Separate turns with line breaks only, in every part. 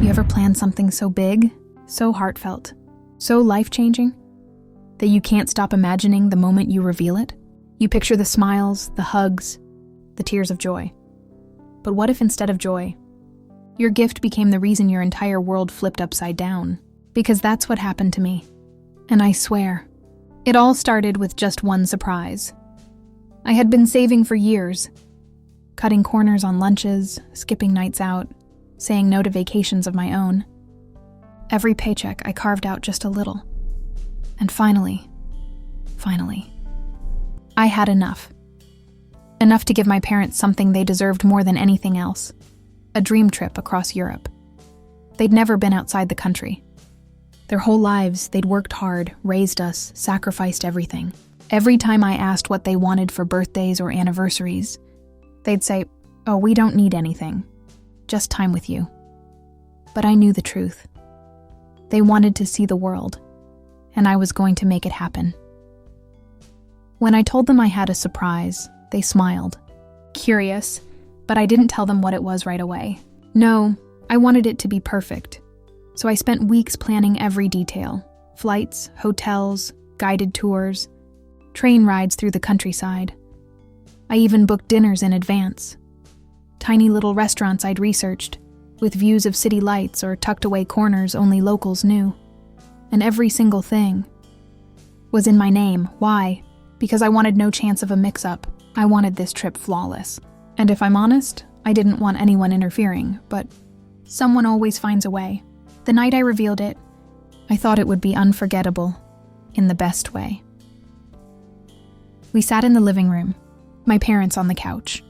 You ever plan something so big, so heartfelt, so life-changing, that you can't stop imagining the moment you reveal it? You picture the smiles, the hugs, the tears of joy. But what if instead of joy, your gift became the reason your entire world flipped upside down? Because that's what happened to me. And I swear, it all started with just one surprise. I had been saving for years, cutting corners on lunches, skipping nights out, saying no to vacations of my own. Every paycheck I carved out just a little. And finally, I had enough. Enough to give my parents something they deserved more than anything else. A dream trip across Europe. They'd never been outside the country. Their whole lives, they'd worked hard, raised us, sacrificed everything. Every time I asked what they wanted for birthdays or anniversaries, they'd say, "Oh, we don't need anything. Just time with you." But I knew the truth. They wanted to see the world, and I was going to make it happen. When I told them I had a surprise, they smiled. Curious, but I didn't tell them what it was right away. No, I wanted it to be perfect. So I spent weeks planning every detail. Flights, hotels, guided tours, train rides through the countryside. I even booked dinners in advance. Tiny little restaurants I'd researched, with views of city lights or tucked-away corners only locals knew. And every single thing was in my name. Why? Because I wanted no chance of a mix-up. I wanted this trip flawless. And if I'm honest, I didn't want anyone interfering, but someone always finds a way. The night I revealed it, I thought it would be unforgettable, in the best way. We sat in the living room, my parents on the couch.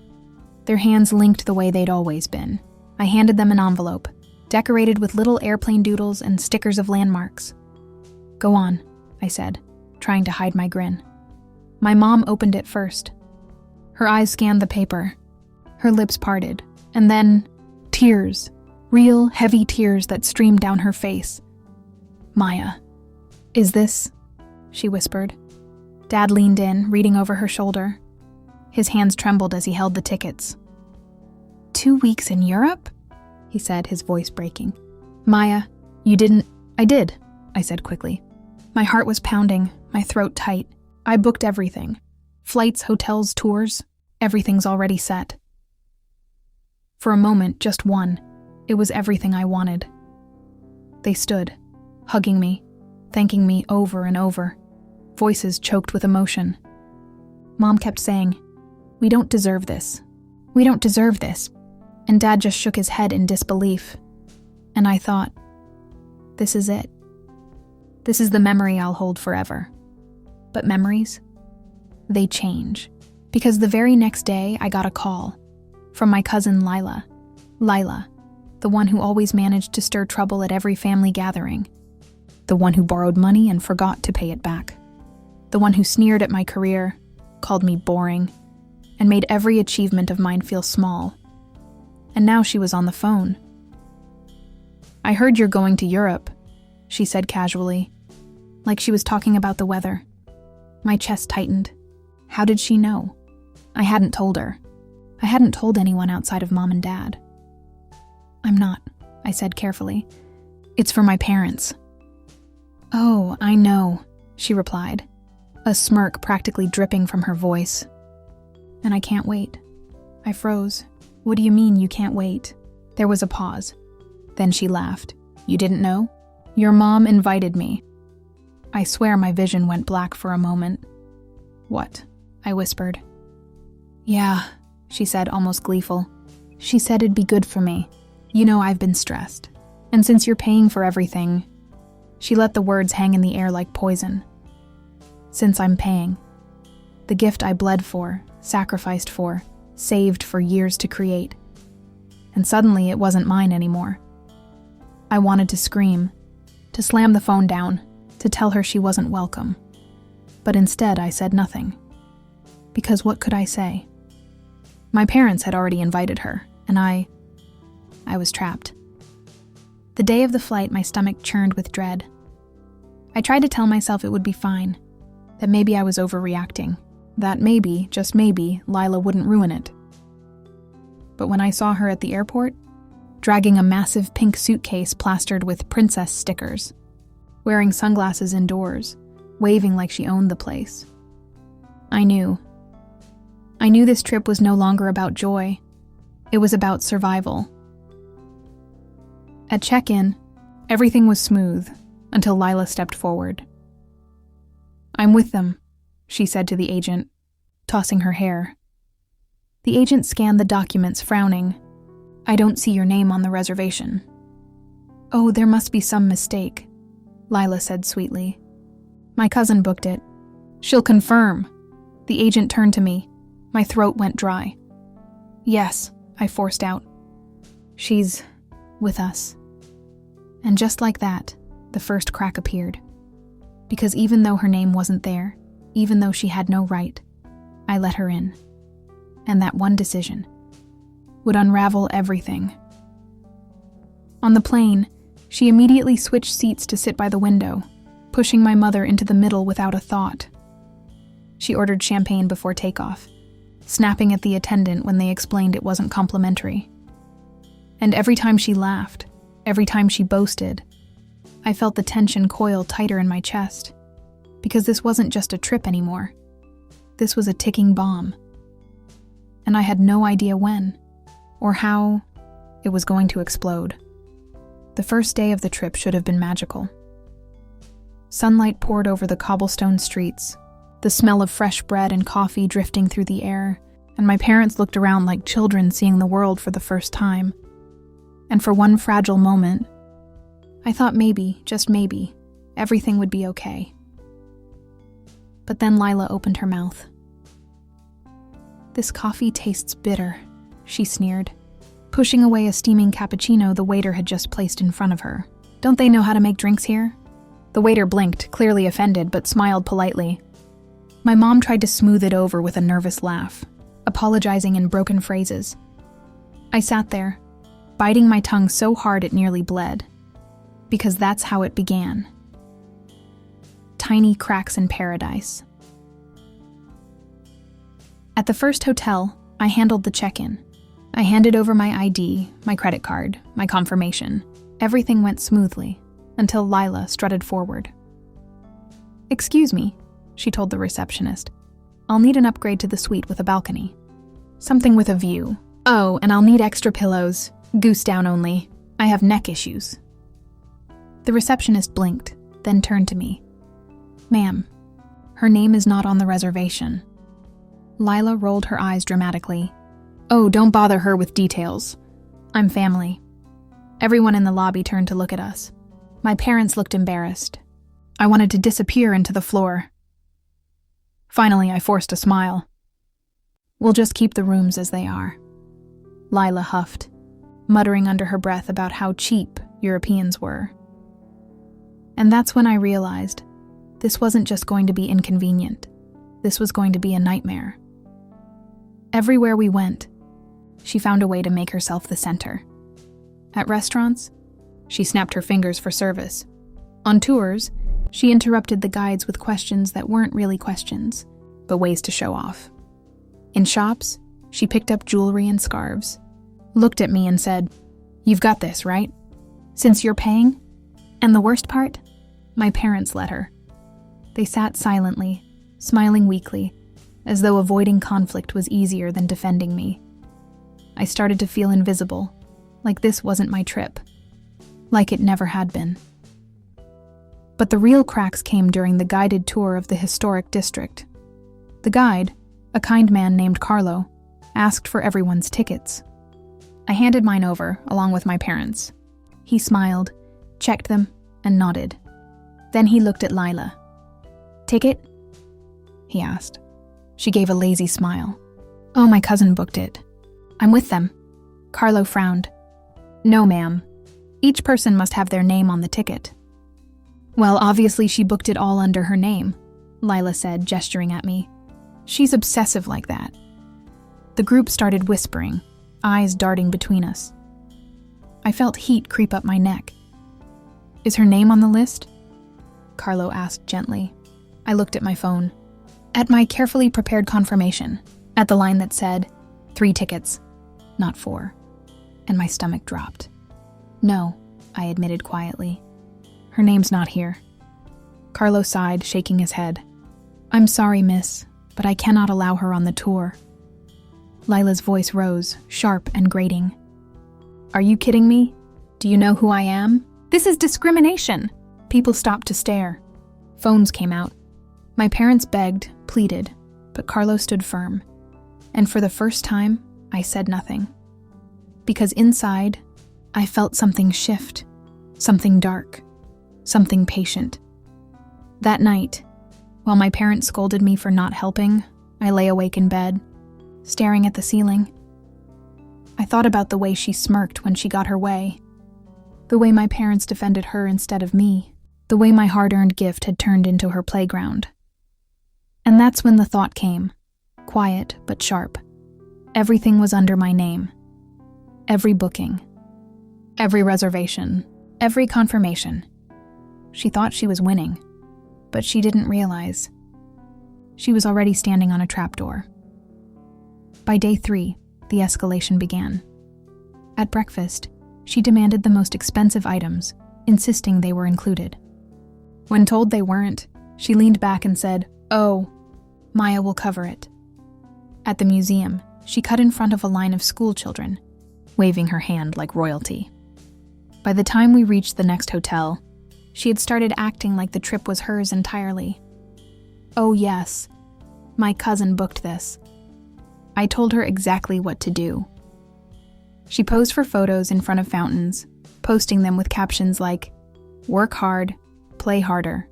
Their hands linked the way they'd always been. I handed them an envelope, decorated with little airplane doodles and stickers of landmarks. "Go on," I said, trying to hide my grin. My mom opened it first. Her eyes scanned the paper. Her lips parted, and then tears, real heavy tears that streamed down her face. "Maya, is this?" she whispered. Dad leaned in, reading over her shoulder. His hands trembled as he held the tickets. 2 weeks in Europe?" he said, his voice breaking. "Maya, you didn't—" "I did," I said quickly. My heart was pounding, my throat tight. I booked everything. Flights, hotels, tours. Everything's already set. For a moment, just one, it was everything I wanted. They stood, hugging me, thanking me over and over, voices choked with emotion. Mom kept saying, "We don't deserve this. We don't deserve this." And Dad just shook his head in disbelief. And I thought, this is it. This is the memory I'll hold forever. But memories, they change. Because the very next day, I got a call from my cousin Lila. Lila, the one who always managed to stir trouble at every family gathering. The one who borrowed money and forgot to pay it back. The one who sneered at my career, called me boring, and made every achievement of mine feel small. And now she was on the phone. "I heard you're going to Europe," she said casually, like she was talking about the weather. My chest tightened. How did she know? I hadn't told her. I hadn't told anyone outside of Mom and Dad. "I'm not," I said carefully. "It's for my parents." "Oh, I know," she replied, a smirk practically dripping from her voice. "And I can't wait." I froze. "What do you mean you can't wait?" There was a pause. Then she laughed. "You didn't know? Your mom invited me." I swear my vision went black for a moment. "What?" I whispered. "Yeah," she said, almost gleeful. "She said it'd be good for me. You know I've been stressed. And since you're paying for everything..." She let the words hang in the air like poison. "Since I'm paying. The gift I bled for, sacrificed for, saved for years to create. And suddenly it wasn't mine anymore." I wanted to scream, to slam the phone down, to tell her she wasn't welcome. But instead I said nothing. Because what could I say? My parents had already invited her, and I was trapped. The day of the flight, my stomach churned with dread. I tried to tell myself it would be fine, that maybe I was overreacting, that maybe, just maybe, Lila wouldn't ruin it. But when I saw her at the airport, dragging a massive pink suitcase plastered with princess stickers, wearing sunglasses indoors, waving like she owned the place. I knew this trip was no longer about joy. It was about survival. At check-in, everything was smooth until Lila stepped forward. "I'm with them," she said to the agent, tossing her hair. The agent scanned the documents, frowning. "I don't see your name on the reservation." "Oh, there must be some mistake," Lila said sweetly. "My cousin booked it. She'll confirm." The agent turned to me. My throat went dry. "Yes," I forced out. "She's with us." And just like that, the first crack appeared. Because even though her name wasn't there, even though she had no right, I let her in. And that one decision would unravel everything. On the plane, she immediately switched seats to sit by the window, pushing my mother into the middle without a thought. She ordered champagne before takeoff, snapping at the attendant when they explained it wasn't complimentary. And every time she laughed, every time she boasted, I felt the tension coil tighter in my chest. Because this wasn't just a trip anymore. This was a ticking bomb. And I had no idea when, or how, it was going to explode. The first day of the trip should have been magical. Sunlight poured over the cobblestone streets, the smell of fresh bread and coffee drifting through the air, and my parents looked around like children seeing the world for the first time. And for one fragile moment, I thought maybe, just maybe, everything would be okay. But then Lila opened her mouth. "This coffee tastes bitter," she sneered, pushing away a steaming cappuccino the waiter had just placed in front of her. "Don't they know how to make drinks here?" The waiter blinked, clearly offended, but smiled politely. My mom tried to smooth it over with a nervous laugh, apologizing in broken phrases. I sat there, biting my tongue so hard it nearly bled. Because that's how it began. Tiny cracks in paradise. At the first hotel, I handled the check-in. I handed over my ID, my credit card, my confirmation. Everything went smoothly, until Lila strutted forward. "Excuse me," she told the receptionist. "I'll need an upgrade to the suite with a balcony. Something with a view. Oh, and I'll need extra pillows. Goose down only. I have neck issues." The receptionist blinked, then turned to me. "Ma'am, her name is not on the reservation." Lila rolled her eyes dramatically. "Oh, don't bother her with details. I'm family." Everyone in the lobby turned to look at us. My parents looked embarrassed. I wanted to disappear into the floor. Finally, I forced a smile. "We'll just keep the rooms as they are." Lila huffed, muttering under her breath about how cheap Europeans were. And that's when I realized this wasn't just going to be inconvenient. This was going to be a nightmare. Everywhere we went, she found a way to make herself the center. At restaurants, she snapped her fingers for service. On tours, she interrupted the guides with questions that weren't really questions, but ways to show off. In shops, she picked up jewelry and scarves, looked at me and said, "You've got this, right? Since you're paying?" And the worst part? My parents let her. They sat silently, smiling weakly, as though avoiding conflict was easier than defending me. I started to feel invisible, like this wasn't my trip, like it never had been. But the real cracks came during the guided tour of the historic district. The guide, a kind man named Carlo, asked for everyone's tickets. I handed mine over, along with my parents. He smiled, checked them, and nodded. Then he looked at Lila. "Ticket?" he asked. She gave a lazy smile. "Oh, my cousin booked it. I'm with them." Carlo frowned. "No, ma'am. Each person must have their name on the ticket." "Well, obviously she booked it all under her name," Lila said, gesturing at me. "She's obsessive like that." The group started whispering, eyes darting between us. I felt heat creep up my neck. "Is her name on the list?" Carlo asked gently. I looked at my phone. At my carefully prepared confirmation, at the line that said, 3 tickets, not 4. and my stomach dropped. "No," I admitted quietly. "Her name's not here." Carlos sighed, shaking his head. "I'm sorry, miss, but I cannot allow her on the tour." Lila's voice rose, sharp and grating. "Are you kidding me? Do you know who I am? This is discrimination!" People stopped to stare. Phones came out. My parents begged, pleaded, but Carlos stood firm. And for the first time, I said nothing. Because inside, I felt something shift, something dark, something patient. That night, while my parents scolded me for not helping, I lay awake in bed, staring at the ceiling. I thought about the way she smirked when she got her way, the way my parents defended her instead of me, the way my hard-earned gift had turned into her playground. And that's when the thought came, quiet but sharp. Everything was under my name. Every booking, every reservation, every confirmation. She thought she was winning, but she didn't realize. She was already standing on a trapdoor. By day 3, the escalation began. At breakfast, she demanded the most expensive items, insisting they were included. When told they weren't, she leaned back and said, "Oh, Maya will cover it." At the museum, she cut in front of a line of school children, waving her hand like royalty. By the time we reached the next hotel, she had started acting like the trip was hers entirely. "Oh yes, my cousin booked this." I told her exactly what to do. She posed for photos in front of fountains, posting them with captions like, "Work hard, play harder.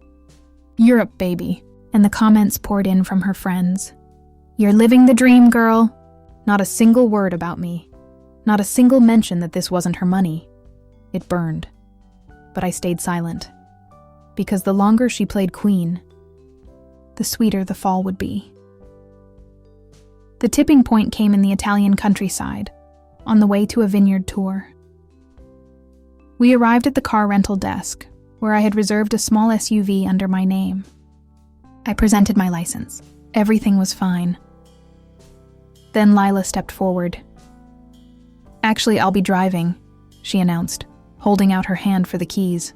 Europe, baby." And the comments poured in from her friends. "You're living the dream, girl." Not a single word about me. Not a single mention that this wasn't her money. It burned. But I stayed silent. Because the longer she played queen, the sweeter the fall would be. The tipping point came in the Italian countryside, on the way to a vineyard tour. We arrived at the car rental desk, where I had reserved a small SUV under my name. I presented my license. Everything was fine. Then Lila stepped forward. "Actually, I'll be driving," she announced, holding out her hand for the keys.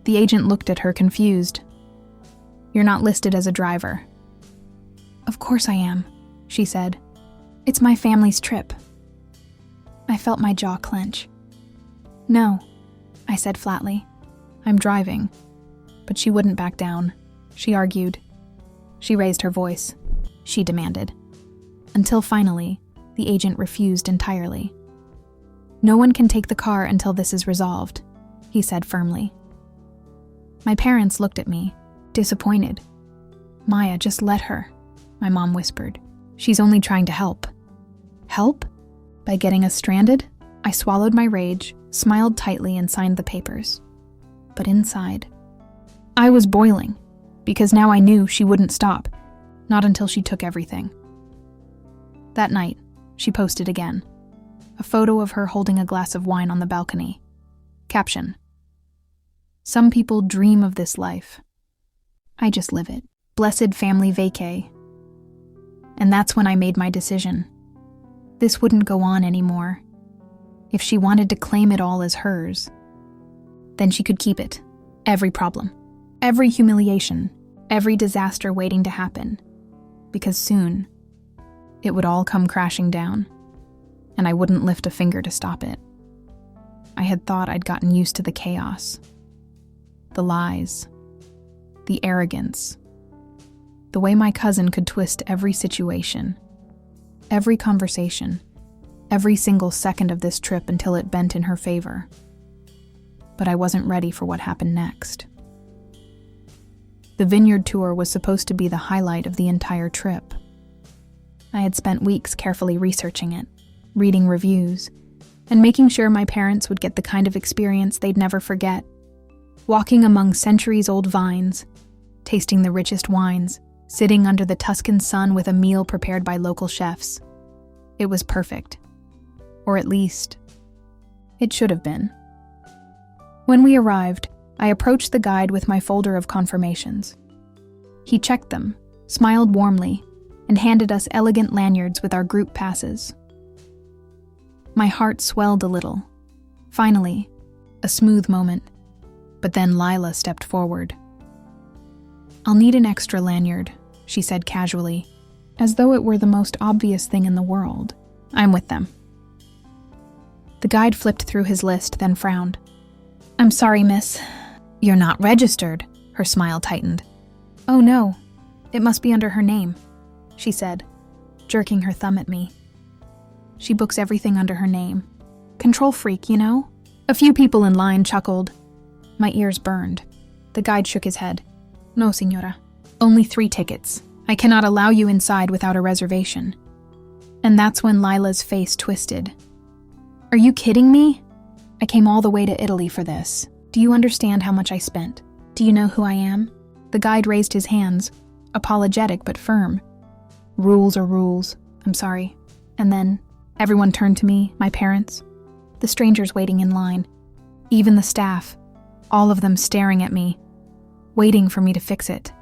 The agent looked at her confused. "You're not listed as a driver." "Of course I am," she said. "It's my family's trip." I felt my jaw clench. "No," I said flatly. "I'm driving." But she wouldn't back down. She argued. She raised her voice. She demanded. Until finally, the agent refused entirely. "No one can take the car until this is resolved," he said firmly. My parents looked at me, disappointed. "Maya, just let her," my mom whispered. "She's only trying to help." Help? By getting us stranded? I swallowed my rage, smiled tightly, and signed the papers. But inside, I was boiling, because now I knew she wouldn't stop, not until she took everything. That night, she posted again, a photo of her holding a glass of wine on the balcony. Caption: "Some people dream of this life. I just live it. Blessed family vacay." And that's when I made my decision. This wouldn't go on anymore. If she wanted to claim it all as hers, then she could keep it. Every problem, every humiliation, every disaster waiting to happen. Because soon, it would all come crashing down, and I wouldn't lift a finger to stop it. I had thought I'd gotten used to the chaos, the lies, the arrogance, the way my cousin could twist every situation, every conversation, every single second of this trip until it bent in her favor. But I wasn't ready for what happened next. The vineyard tour was supposed to be the highlight of the entire trip. I had spent weeks carefully researching it, reading reviews, and making sure my parents would get the kind of experience they'd never forget. Walking among centuries-old vines, tasting the richest wines, sitting under the Tuscan sun with a meal prepared by local chefs. It was perfect. Or at least, it should have been. When we arrived, I approached the guide with my folder of confirmations. He checked them, smiled warmly, and handed us elegant lanyards with our group passes. My heart swelled a little. Finally, a smooth moment. But then Lila stepped forward. "I'll need an extra lanyard," she said casually, as though it were the most obvious thing in the world. "I'm with them." The guide flipped through his list, then frowned. "I'm sorry, miss. You're not registered." Her smile tightened. "Oh no, it must be under her name," she said, jerking her thumb at me. "She books everything under her name. Control freak, you know?" A few people in line chuckled. My ears burned. The guide shook his head. "No, señora. Only 3 tickets. I cannot allow you inside without a reservation." And that's when Lila's face twisted. "Are you kidding me? I came all the way to Italy for this. Do you understand how much I spent? Do you know who I am?" The guide raised his hands, apologetic but firm. "Rules are rules. I'm sorry." And then everyone turned to me, my parents, the strangers waiting in line, even the staff, all of them staring at me, waiting for me to fix it.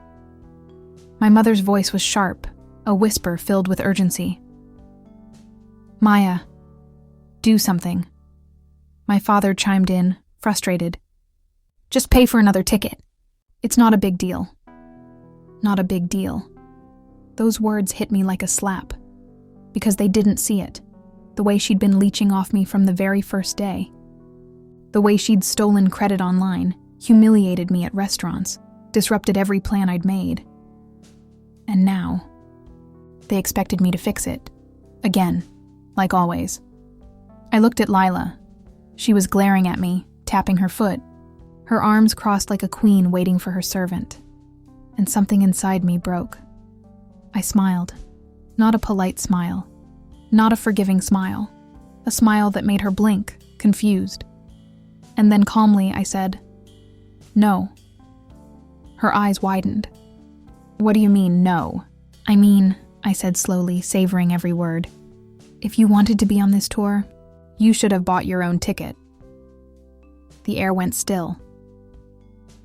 My mother's voice was sharp, a whisper filled with urgency. "Maya, do something." My father chimed in, frustrated. "Just pay for another ticket. It's not a big deal." Not a big deal. Those words hit me like a slap, because they didn't see it, the way she'd been leeching off me from the very first day. The way she'd stolen credit online, humiliated me at restaurants, disrupted every plan I'd made. And now, they expected me to fix it. Again, like always. I looked at Lila. She was glaring at me, tapping her foot, her arms crossed like a queen waiting for her servant. And something inside me broke. I smiled. Not a polite smile. Not a forgiving smile. A smile that made her blink, confused. And then calmly I said, "No." Her eyes widened. "What do you mean, no?" "I mean," I said slowly, savoring every word, "if you wanted to be on this tour, you should have bought your own ticket." The air went still.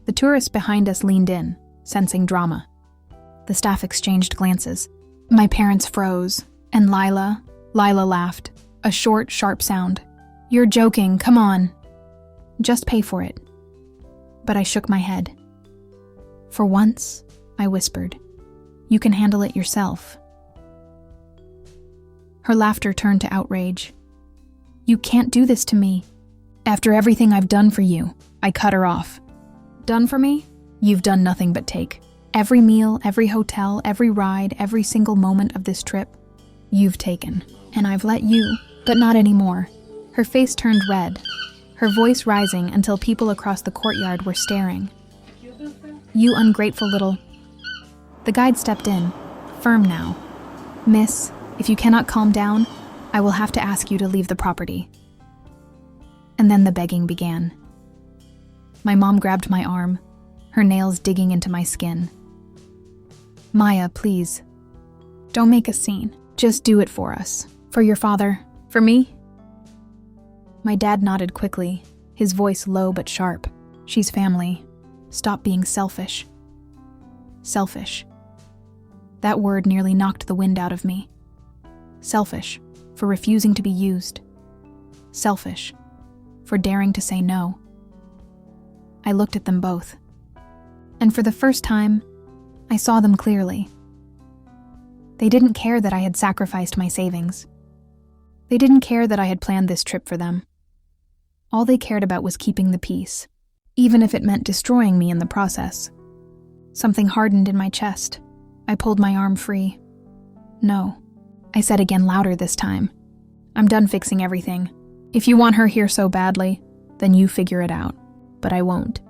The tourists behind us leaned in, sensing drama. The staff exchanged glances. My parents froze, and Lila laughed, a short, sharp sound. "You're joking, come on." "Just pay for it." But I shook my head. "For once," I whispered, "you can handle it yourself." Her laughter turned to outrage. "You can't do this to me. After everything I've done for you," I cut her off. "Done for me? You've done nothing but take. Every meal, every hotel, every ride, every single moment of this trip, you've taken. And I've let you, but not anymore." Her face turned red, her voice rising until people across the courtyard were staring. "You ungrateful little..." The guide stepped in, firm now. "Miss, if you cannot calm down, I will have to ask you to leave the property." And then the begging began. My mom grabbed my arm, her nails digging into my skin. "Maya, please. Don't make a scene. Just do it for us. For your father. For me." My dad nodded quickly, his voice low but sharp. "She's family. Stop being selfish." Selfish. That word nearly knocked the wind out of me. Selfish, for refusing to be used. Selfish, for daring to say no. I looked at them both. And for the first time, I saw them clearly. They didn't care that I had sacrificed my savings. They didn't care that I had planned this trip for them. All they cared about was keeping the peace, even if it meant destroying me in the process. Something hardened in my chest. I pulled my arm free. "No," I said again, louder this time. "I'm done fixing everything. If you want her here so badly, then you figure it out. But I won't."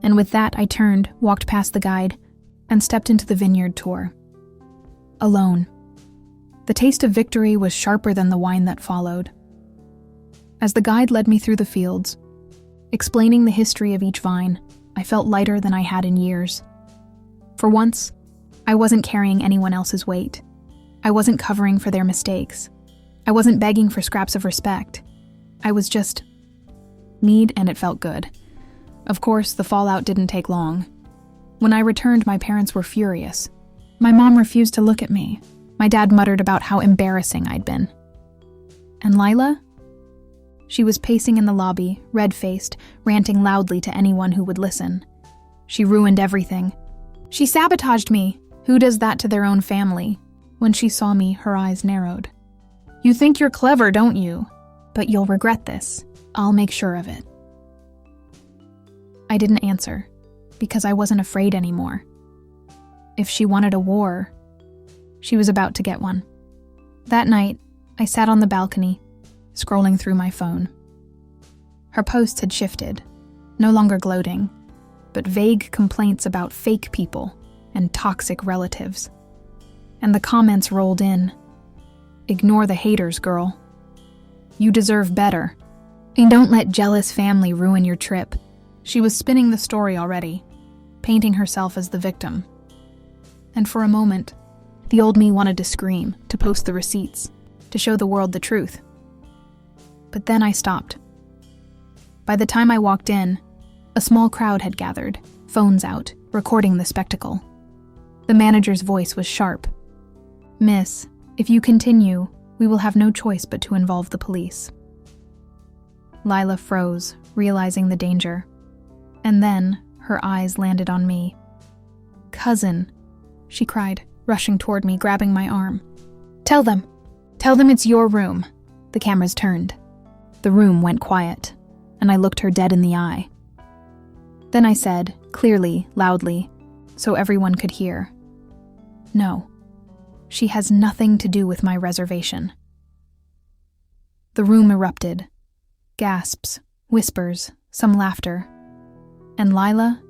And with that, I turned, walked past the guide, and stepped into the vineyard tour. Alone. The taste of victory was sharper than the wine that followed. As the guide led me through the fields, explaining the history of each vine, I felt lighter than I had in years. For once, I wasn't carrying anyone else's weight. I wasn't covering for their mistakes. I wasn't begging for scraps of respect. I was just mead, and it felt good. Of course, the fallout didn't take long. When I returned, my parents were furious. My mom refused to look at me. My dad muttered about how embarrassing I'd been. And Lila? She was pacing in the lobby, red-faced, ranting loudly to anyone who would listen. She ruined everything. She sabotaged me. Who does that to their own family? When she saw me, her eyes narrowed. You think you're clever, don't you? But you'll regret this. I'll make sure of it. I didn't answer, because I wasn't afraid anymore. If she wanted a war, she was about to get one. That night, I sat on the balcony, scrolling through my phone. Her posts had shifted, no longer gloating, but vague complaints about fake people and toxic relatives. And the comments rolled in. Ignore the haters, girl. You deserve better. And don't let jealous family ruin your trip. She was spinning the story already, painting herself as the victim. And for a moment, the old me wanted to scream, to post the receipts, to show the world the truth. But then I stopped. By the time I walked in, a small crowd had gathered, phones out, recording the spectacle. The manager's voice was sharp. Miss, if you continue, we will have no choice but to involve the police. Lila froze, realizing the danger. And then her eyes landed on me. Cousin, she cried, rushing toward me, grabbing my arm. Tell them it's your room. The cameras turned. The room went quiet, and I looked her dead in the eye. Then I said, clearly, loudly, so everyone could hear, no, she has nothing to do with my reservation. The room erupted. Gasps, whispers, some laughter. And Lila?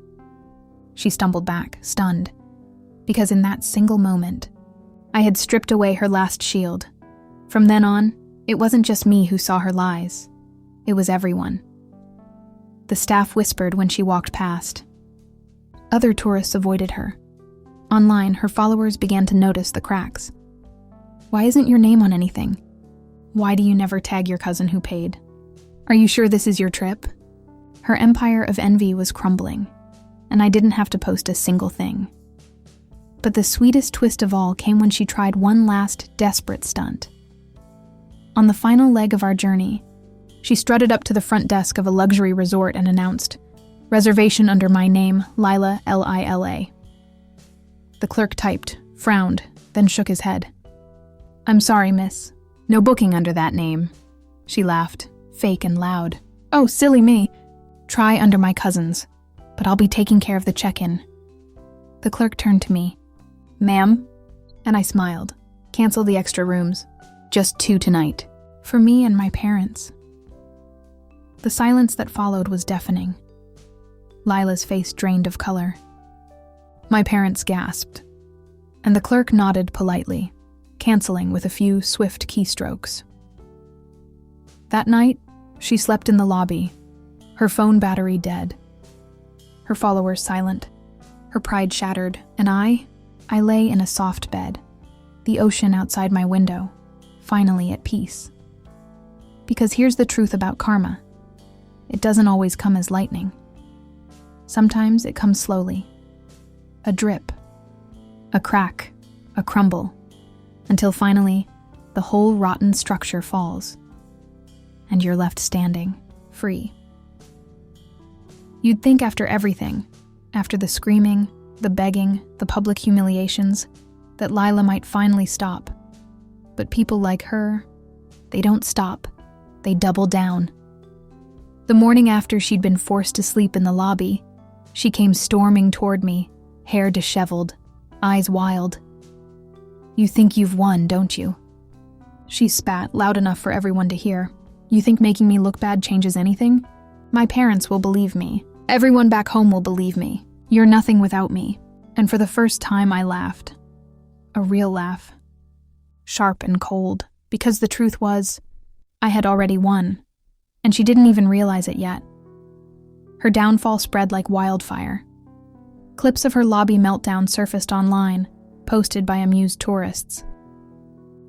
She stumbled back, stunned, because in that single moment, I had stripped away her last shield. From then on, it wasn't just me who saw her lies. It was everyone. The staff whispered when she walked past. Other tourists avoided her. Online, her followers began to notice the cracks. Why isn't your name on anything? Why do you never tag your cousin who paid? Are you sure this is your trip? Her empire of envy was crumbling, and I didn't have to post a single thing. But the sweetest twist of all came when she tried one last desperate stunt. On the final leg of our journey, she strutted up to the front desk of a luxury resort and announced, "Reservation under my name, Lila, Lila." The clerk typed, frowned, then shook his head. "I'm sorry, miss. No booking under that name." She laughed, fake and loud. "Oh, silly me. Try under my cousin's, but I'll be taking care of the check-in." The clerk turned to me. "Ma'am?" And I smiled. "Cancel the extra rooms. Just 2 tonight. For me and my parents." The silence that followed was deafening. Lila's face drained of color. My parents gasped, and the clerk nodded politely, canceling with a few swift keystrokes. That night, she slept in the lobby, her phone battery dead, her followers silent, her pride shattered, and I lay in a soft bed, the ocean outside my window, finally at peace. Because here's the truth about karma. It doesn't always come as lightning. Sometimes it comes slowly. A drip, a crack, a crumble, until finally, the whole rotten structure falls, and you're left standing, free. You'd think after everything, after the screaming, the begging, the public humiliations, that Lila might finally stop. But people like her, they don't stop, they double down. The morning after she'd been forced to sleep in the lobby, she came storming toward me, hair disheveled, eyes wild. "You think you've won, don't you?" She spat, loud enough for everyone to hear. "You think making me look bad changes anything? My parents will believe me. Everyone back home will believe me. You're nothing without me." And for the first time, I laughed. A real laugh. Sharp and cold, because the truth was, I had already won, and she didn't even realize it yet. Her downfall spread like wildfire. Clips of her lobby meltdown surfaced online, posted by amused tourists.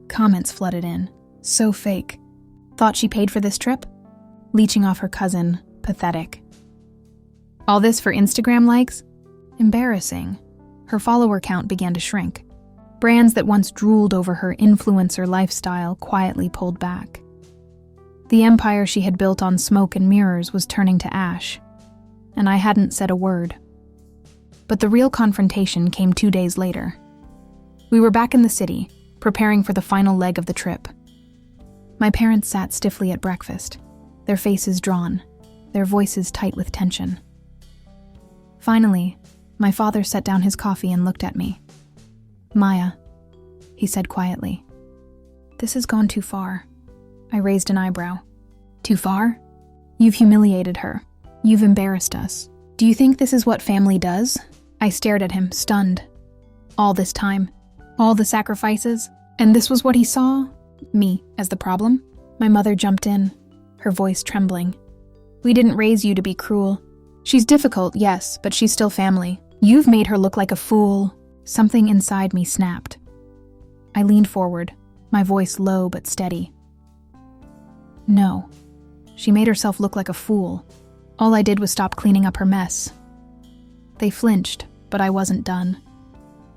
Comments flooded in. So fake. Thought she paid for this trip? Leeching off her cousin. Pathetic. All this for Instagram likes? Embarrassing. Her follower count began to shrink. Brands that once drooled over her influencer lifestyle quietly pulled back. The empire she had built on smoke and mirrors was turning to ash, and I hadn't said a word. But the real confrontation came 2 days later. We were back in the city, preparing for the final leg of the trip. My parents sat stiffly at breakfast, their faces drawn, their voices tight with tension. Finally, my father set down his coffee and looked at me. "Maya," he said quietly. "This has gone too far." I raised an eyebrow. "Too far? You've humiliated her. You've embarrassed us. Do you think this is what family does?" I stared at him, stunned. All this time, all the sacrifices, and this was what he saw? Me as the problem? My mother jumped in, her voice trembling. "We didn't raise you to be cruel. She's difficult, yes, but she's still family. You've made her look like a fool." Something inside me snapped. I leaned forward, my voice low but steady. "No, she made herself look like a fool. All I did was stop cleaning up her mess." They flinched, but I wasn't done.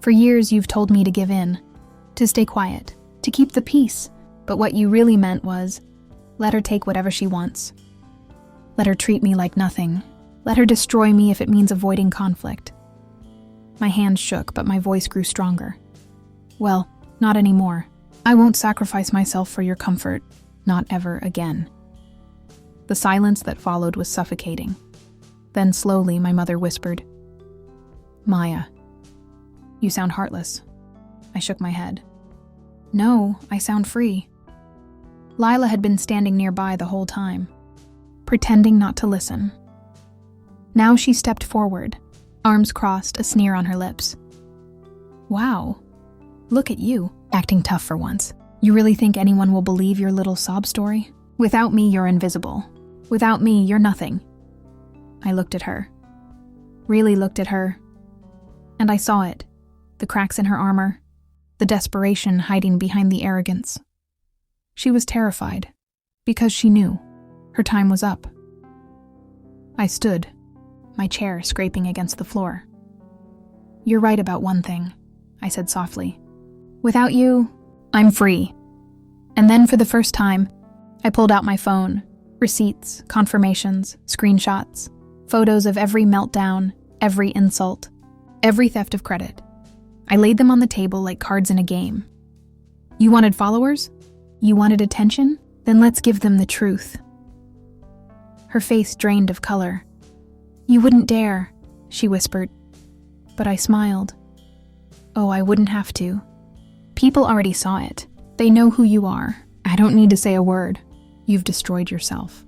"For years you've told me to give in, to stay quiet, to keep the peace, but what you really meant was, let her take whatever she wants. Let her treat me like nothing. Let her destroy me if it means avoiding conflict." My hands shook, but my voice grew stronger. "Well, not anymore. I won't sacrifice myself for your comfort. Not ever again." The silence that followed was suffocating. Then slowly, my mother whispered, "Maya, you sound heartless." I shook my head. "No, I sound free." Lila had been standing nearby the whole time, pretending not to listen. Now she stepped forward, arms crossed, a sneer on her lips. "Wow, look at you, acting tough for once. You really think anyone will believe your little sob story? Without me, you're invisible. Without me, you're nothing." I looked at her, really looked at her, and I saw it, the cracks in her armor, the desperation hiding behind the arrogance. She was terrified, because she knew her time was up. I stood, my chair scraping against the floor. "You're right about one thing," I said softly. "Without you, I'm free." And then for the first time, I pulled out my phone, receipts, confirmations, screenshots, photos of every meltdown, every insult, every theft of credit. I laid them on the table like cards in a game. You wanted followers? You wanted attention? Then let's give them the truth. Her face drained of color. "You wouldn't dare," she whispered. But I smiled. "Oh, I wouldn't have to. People already saw it. They know who you are. I don't need to say a word. You've destroyed yourself."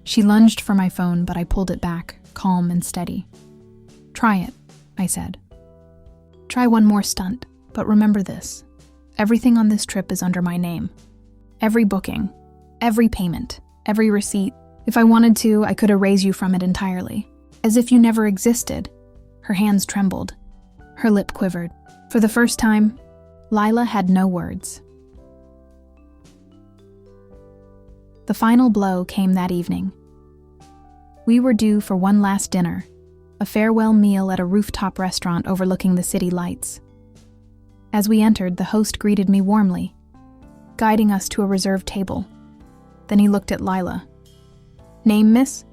She lunged for my phone, but I pulled it back, calm and steady. "Try it," I said. "Try one more stunt, but remember this. Everything on this trip is under my name. Every booking, every payment, every receipt. If I wanted to, I could erase you from it entirely, as if you never existed." Her hands trembled. Her lip quivered. For the first time, Lila had no words. The final blow came that evening. We were due for one last dinner, a farewell meal at a rooftop restaurant overlooking the city lights. As we entered, the host greeted me warmly, guiding us to a reserved table. Then he looked at Lila. "Name, miss?"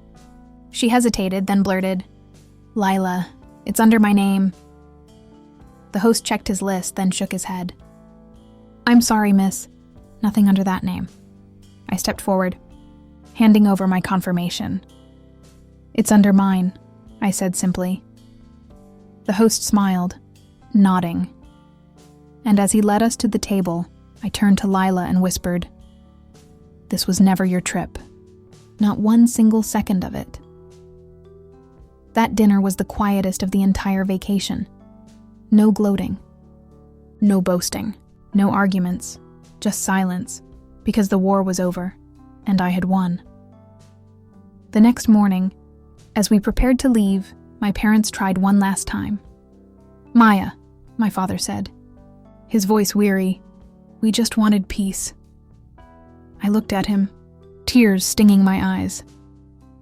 She hesitated, then blurted, "Lila, it's under my name." The host checked his list, then shook his head. "I'm sorry, miss. Nothing under that name." I stepped forward, handing over my confirmation. "It's under mine," I said simply. The host smiled, nodding. And as he led us to the table, I turned to Lila and whispered, "This was never your trip. Not one single second of it." That dinner was the quietest of the entire vacation. No gloating. No boasting. No arguments. Just silence, because the war was over, and I had won. The next morning, as we prepared to leave, my parents tried one last time. "Maya," my father said, his voice weary, "we just wanted peace." I looked at him, tears stinging my eyes,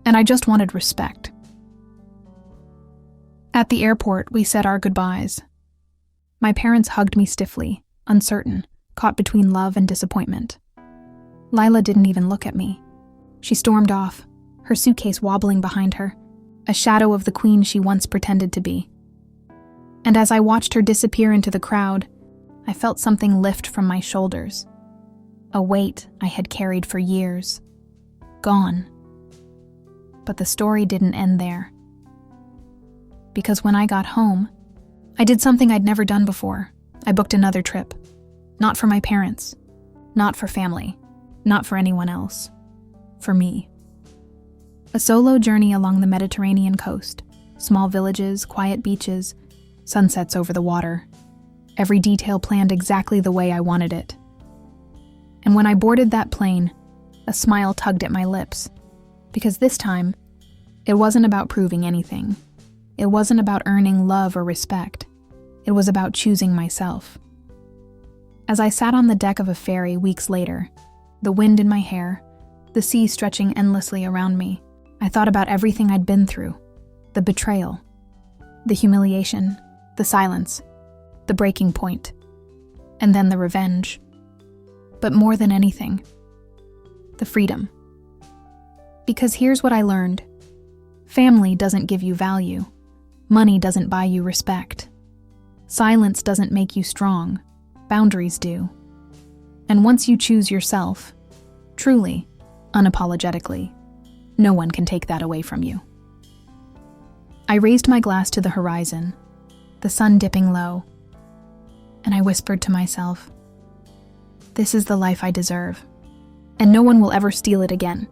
and I just wanted respect. At the airport, we said our goodbyes. My parents hugged me stiffly, uncertain, caught between love and disappointment. Lila didn't even look at me. She stormed off, her suitcase wobbling behind her, a shadow of the queen she once pretended to be. And as I watched her disappear into the crowd, I felt something lift from my shoulders. A weight I had carried for years. Gone. But the story didn't end there. Because when I got home, I did something I'd never done before. I booked another trip. Not for my parents. Not for family. Not for anyone else. For me. A solo journey along the Mediterranean coast. Small villages, quiet beaches, sunsets over the water. Every detail planned exactly the way I wanted it. And when I boarded that plane, a smile tugged at my lips. Because this time, it wasn't about proving anything. It wasn't about earning love or respect. It was about choosing myself. As I sat on the deck of a ferry weeks later, the wind in my hair, the sea stretching endlessly around me, I thought about everything I'd been through. The betrayal, the humiliation, the silence, the breaking point, and then the revenge. But more than anything, the freedom. Because here's what I learned. Family doesn't give you value. Money doesn't buy you respect. Silence doesn't make you strong. Boundaries do. And once you choose yourself, truly, unapologetically, no one can take that away from you. I raised my glass to the horizon, the sun dipping low, and I whispered to myself, "This is the life I deserve, and no one will ever steal it again."